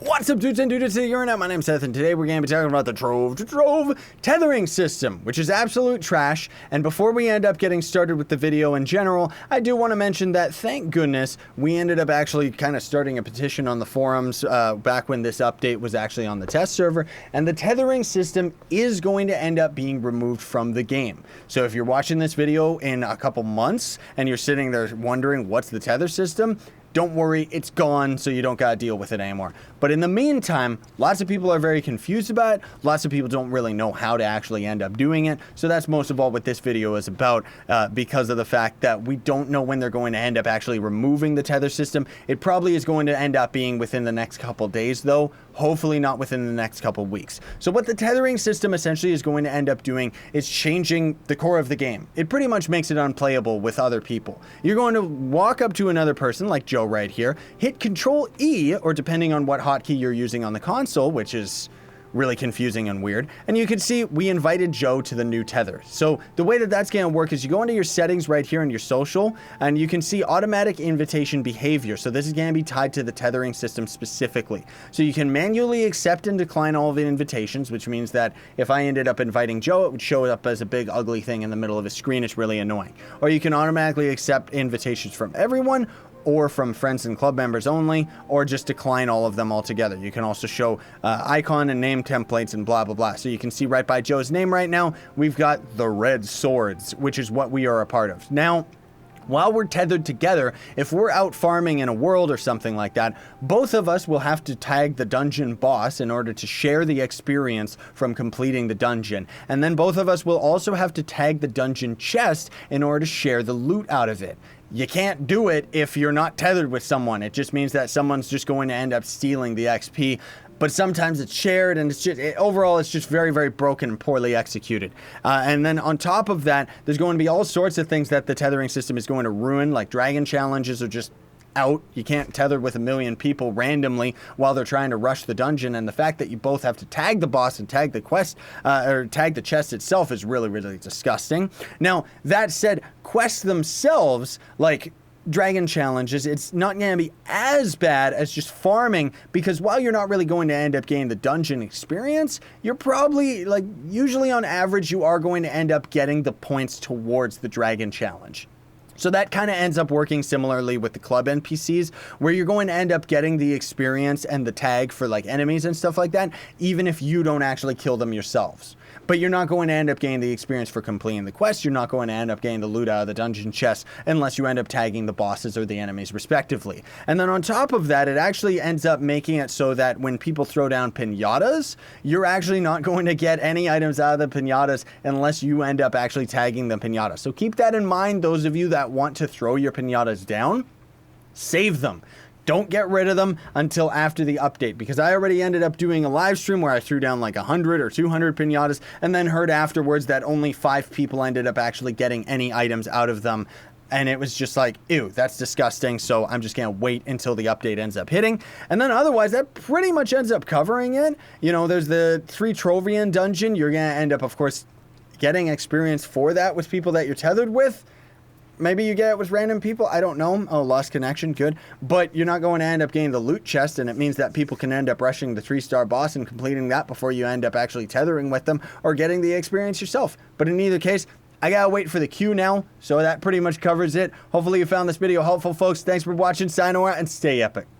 What's up, dudes and dudes? You're in. My name's Seth, and today we're going to be talking about the Trove Tethering system, which is absolute trash. And before we end up getting started with the video in general, I do want to mention that, thank goodness, we ended up actually kind of starting a petition on the forums back when this update was actually on the test server, and the tethering system is going to end up being removed from the game. So if you're watching this video in a couple months and you're sitting there wondering what's the tether system, don't worry, it's gone, so you don't gotta deal with it anymore. But in the meantime, lots of people are very confused about it. Lots of people don't really know how to actually end up doing it. So that's most of all what this video is about, because of the fact that we don't know when they're going to end up actually removing the tether system. It probably is going to end up being within the next couple days, though. Hopefully not within the next couple weeks. So what the tethering system essentially is going to end up doing is changing the core of the game. It pretty much makes it unplayable with other people. You're going to walk up to another person like Joe right here, hit Control E, or depending on what hotkey you're using on the console, which is really confusing and weird, and you can see we invited Joe to the new tether. So the way that that's going to work is you go into your settings right here in your social, and you can see automatic invitation behavior. So this is going to be tied to the tethering system specifically. So you can manually accept and decline all of the invitations, which means that if I ended up inviting Joe, it would show up as a big ugly thing in the middle of his screen. It's really annoying. Or you can automatically accept invitations from everyone, or from friends and club members only, or just decline all of them altogether. You can also show icon and name templates and blah, blah, blah. So you can see right by Joe's name right now, we've got the red swords, which is what we are a part of. Now, while we're tethered together, if we're out farming in a world or something like that, both of us will have to tag the dungeon boss in order to share the experience from completing the dungeon. And then both of us will also have to tag the dungeon chest in order to share the loot out of it. You can't do it if you're not tethered with someone. It just means that someone's just going to end up stealing the XP. But sometimes it's shared, and it's just overall it's just very, very broken and poorly executed. And then on top of that, there's going to be all sorts of things that the tethering system is going to ruin, like dragon challenges are just out. You can't tether with 1 million people randomly while they're trying to rush the dungeon, and the fact that you both have to tag the boss and tag the quest, or tag the chest itself, is really, really disgusting. Now, that said, quests themselves, like dragon challenges, it's not going to be as bad as just farming, because while you're not really going to end up getting the dungeon experience, you're probably, like, usually on average, you are going to end up getting the points towards the dragon challenge. So that kind of ends up working similarly with the club NPCs, where you're going to end up getting the experience and the tag for like enemies and stuff like that, even if you don't actually kill them yourselves. But you're not going to end up getting the experience for completing the quest. You're not going to end up getting the loot out of the dungeon chest unless you end up tagging the bosses or the enemies respectively. And then on top of that, it actually ends up making it so that when people throw down pinatas, you're actually not going to get any items out of the pinatas unless you end up actually tagging the pinata. So keep that in mind, those of you that want to throw your pinatas down. Save them. Don't get rid of them until after the update, because I already ended up doing a live stream where I threw down like 100 or 200 pinatas and then heard afterwards that only 5 people ended up actually getting any items out of them. And it was just like, ew, that's disgusting. So I'm just going to wait until the update ends up hitting. And then otherwise, that pretty much ends up covering it. You know, there's the 3 Trovian dungeon. You're going to end up, of course, getting experience for that with people that you're tethered with. Maybe you get it with random people. I don't know. Oh, lost connection. Good. But you're not going to end up getting the loot chest, and it means that people can end up rushing the 3-star boss and completing that before you end up actually tethering with them or getting the experience yourself. But in either case, I gotta wait for the queue now, so that pretty much covers it. Hopefully you found this video helpful, folks. Thanks for watching. Sayonara, and stay epic.